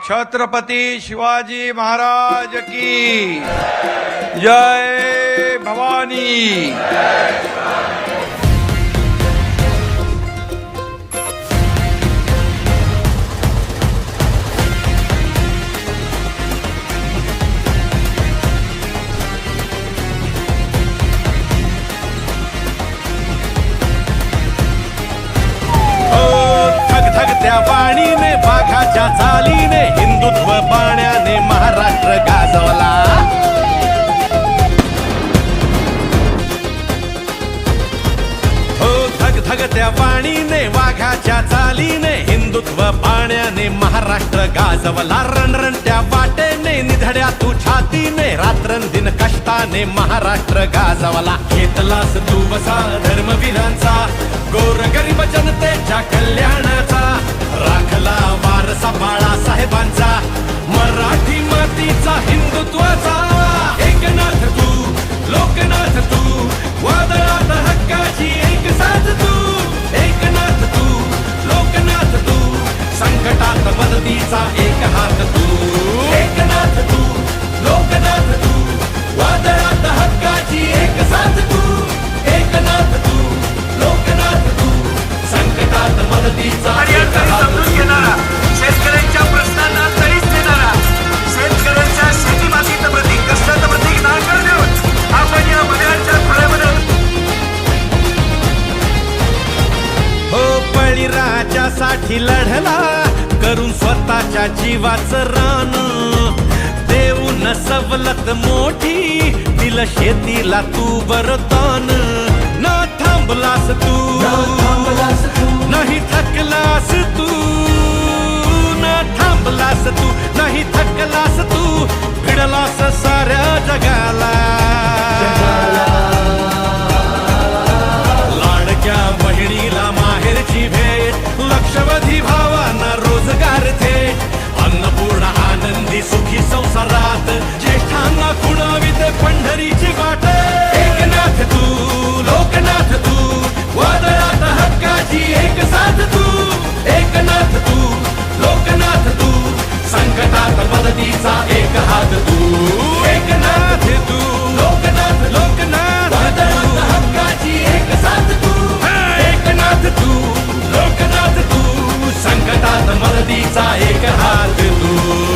छत्रपती शिवाजी महाराज की जय भवानी। त्या वाणीने वाघाच्या चालीने हिंदुत्व बाण्याने महाराष्ट्र गाजवला। हो धग धग त्या वाणीने वाघाच्या चालीने हिंदुत्व बाण्याने महाराष्ट्र गाजवला। रणरणत्या वाटेने निधड्या तू छातीने रात्रंदिन कष्टाने महाराष्ट्र गाजवला। घेतलास तू बसा धर्मवीरांचा गोरगरीब जनतेच्या कल्याणाचा राखला वारसा बाळासाहेबांचा मराठी मातीचा हिंदुत्वाचा। एकनाथ तू लोकनाथ तू वादळात हक्काची एक साथ तू। एकनाथ तू लोकनाथ तू संकटात मदतीचा एक हात तू। एकनाथ तू लोकनाथ तू वादळात हक्काची एक साथ तू। एकनाथ तू लोकनाथ तू संकटात मदतीचा एक हात तू। शेतकऱ्यांच्या प्रश्नांना तडीच देणारा शेतकऱ्यांच्या शेतीमातीचं प्रतीक कष्टाचं प्रतीक नाकार देऊन आपण या मनाच्या फळामध्ये हो बळीराजासाठी लढला करून स्वतःच्या जीवाचं रान। देऊन सवलत मोठी दिल शेतीला तू वरदान। न थांबलास तू नाही थकलास तू। न थांबलास तू नाही थकलास तू भिडलास साऱ्या जगाला। लाडक्या बहिणीला माहेरची भेट लक्षवधी भावांना रोजगार थेट अन्नपूर्ण आनंदी सुखी संसारात ज्येष्ठांना खुणावीत पंढरीची वाट। एकनाथ तू लोकनाथ तू वादळात हक्काची एक साथ तू। एकनाथ तू लोकनाथ तू संकटात मदतीचा एक हात तू। एकनाथ तू लोकनाथ लोकनाथ वादळात हक्काची एक साथ तू। एकनाथ तू लोकनाथ तू संकटात मदतीचा एक हात तू।